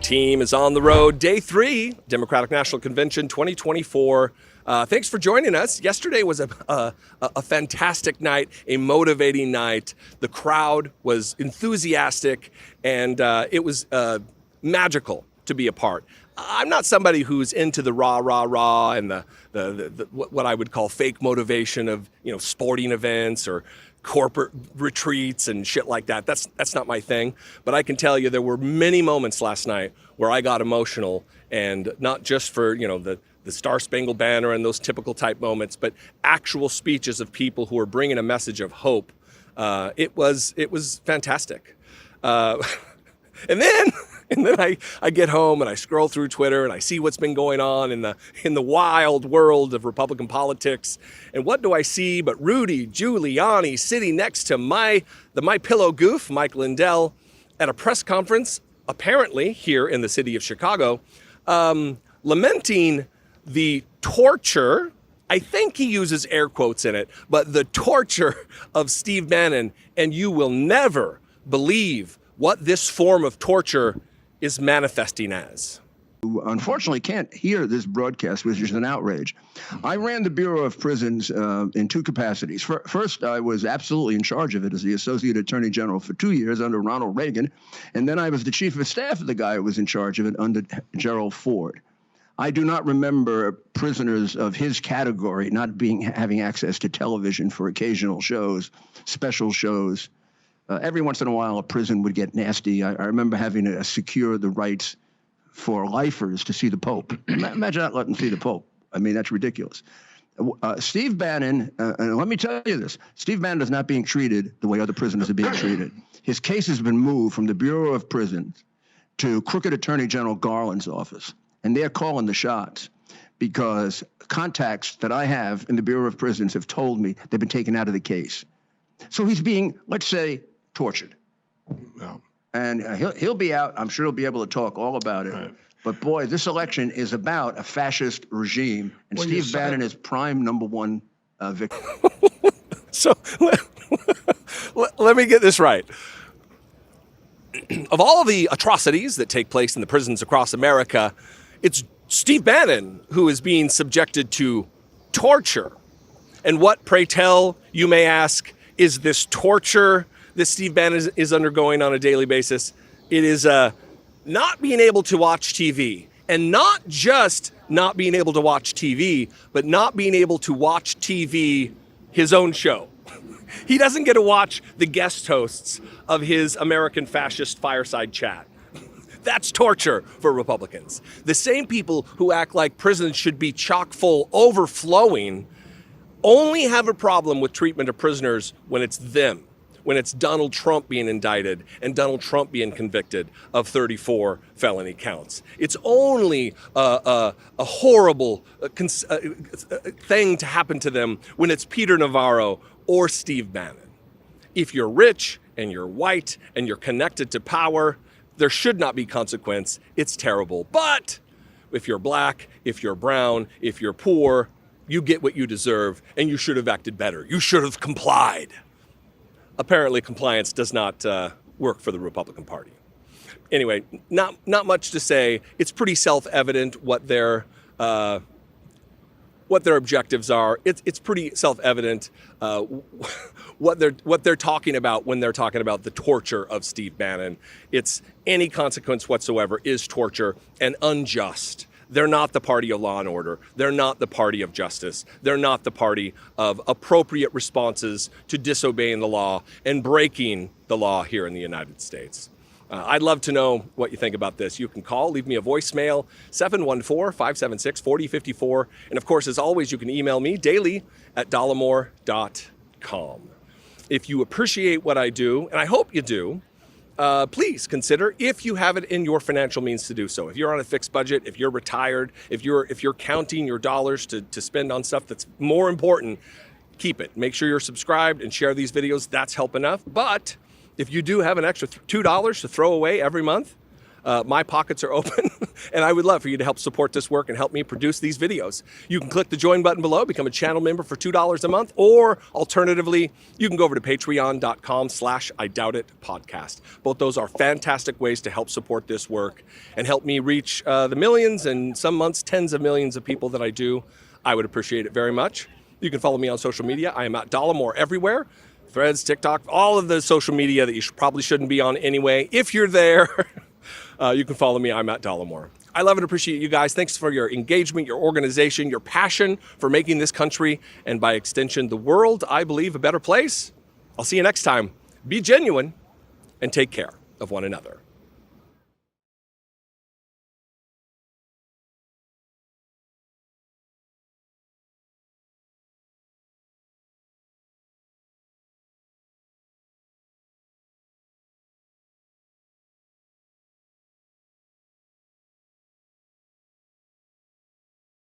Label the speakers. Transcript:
Speaker 1: team is on the road. Day 3, Democratic National Convention 2024. Thanks for joining us. Yesterday was a fantastic night, a motivating night. The crowd was enthusiastic, and it was magical to be a part. I'm not somebody who's into the rah and the what I would call fake motivation of sporting events or corporate retreats and shit like that. That's not my thing. But I can tell you there were many moments last night where I got emotional, and not just for the Star Spangled Banner and those typical type moments, but actual speeches of people who are bringing a message of hope. It was fantastic. And then I get home and I scroll through Twitter and I see what's been going on in the wild world of Republican politics. And what do I see but Rudy Giuliani sitting next to the My Pillow goof, Mike Lindell, at a press conference, apparently here in the city of Chicago, lamenting the torture. I think he uses air quotes in it, but the torture of Steve Bannon. And you will never believe what this form of torture is manifesting as.
Speaker 2: Who unfortunately can't hear this broadcast, which is an outrage. I ran the Bureau of Prisons in 2 capacities. First, I was absolutely in charge of it as the Associate Attorney General for 2 years under Ronald Reagan, and then I was the Chief of Staff of the guy who was in charge of it under Gerald Ford. I do not remember prisoners of his category not having access to television for occasional shows, special shows. Every once in a while, a prison would get nasty. I remember having to secure the rights for lifers to see the Pope. Imagine not letting them see the Pope. I mean, that's ridiculous. Steve Bannon, and let me tell you this, Steve Bannon is not being treated the way other prisoners are being treated. His case has been moved from the Bureau of Prisons to Crooked Attorney General Garland's office, and they're calling the shots because contacts that I have in the Bureau of Prisons have told me they've been taken out of the case. So he's being, let's say, tortured.
Speaker 3: No.
Speaker 2: And he'll be out. I'm sure he'll be able to talk all about it.
Speaker 3: Right.
Speaker 2: But boy, this election is about a fascist regime, and
Speaker 3: Well,
Speaker 2: Steve Bannon is prime #1 victim.
Speaker 1: So let me get this right. Of all of the atrocities that take place in the prisons across America, it's Steve Bannon who is being subjected to torture. And what, pray tell, you may ask, is this torture that Steve Bannon is undergoing on a daily basis? It is not being able to watch TV. And not just not being able to watch TV, but not being able to watch TV, his own show. He doesn't get to watch the guest hosts of his American fascist fireside chat. That's torture for Republicans. The same people who act like prisons should be chock full, overflowing, only have a problem with treatment of prisoners when it's them, when it's Donald Trump being indicted and Donald Trump being convicted of 34 felony counts. It's only a horrible thing to happen to them when it's Peter Navarro or Steve Bannon. If you're rich and you're white and you're connected to power, there should not be consequence. It's terrible. But if you're black, if you're brown, if you're poor, you get what you deserve, and you should have acted better. You should have complied. Apparently, compliance does not work for the Republican Party. Anyway, not much to say. It's pretty self-evident what their objectives are. It's pretty self-evident what they're talking about when they're talking about the torture of Steve Bannon. It's any consequence whatsoever is torture and unjust. They're not the party of law and order. They're not the party of justice. They're not the party of appropriate responses to disobeying the law and breaking the law here in the United States. I'd love to know what you think about this. You can call, leave me a voicemail, 714-576-4054. And of course, as always, you can email me daily at dollemore.com. If you appreciate what I do, and I hope you do, please consider, if you have it in your financial means to do so. If you're on a fixed budget, if you're retired, if you're counting your dollars to spend on stuff that's more important, keep it. Make sure you're subscribed and share these videos. That's help enough. But if you do have an extra $2 to throw away every month, my pockets are open, and I would love for you to help support this work and help me produce these videos. You can click the join button below, become a channel member for $2 a month, or alternatively, you can go over to patreon.com/IDoubtItPodcast. Both those are fantastic ways to help support this work and help me reach the millions and some months tens of millions of people that I do. I would appreciate it very much. You can follow me on social media. I am at Dollemore everywhere. Threads, TikTok, all of the social media that you probably shouldn't be on anyway. If you're there, you can follow me. I'm at Dollemore. I love and appreciate you guys. Thanks for your engagement, your organization, your passion for making this country, and by extension, the world, I believe, a better place. I'll see you next time. Be genuine and take care of one another.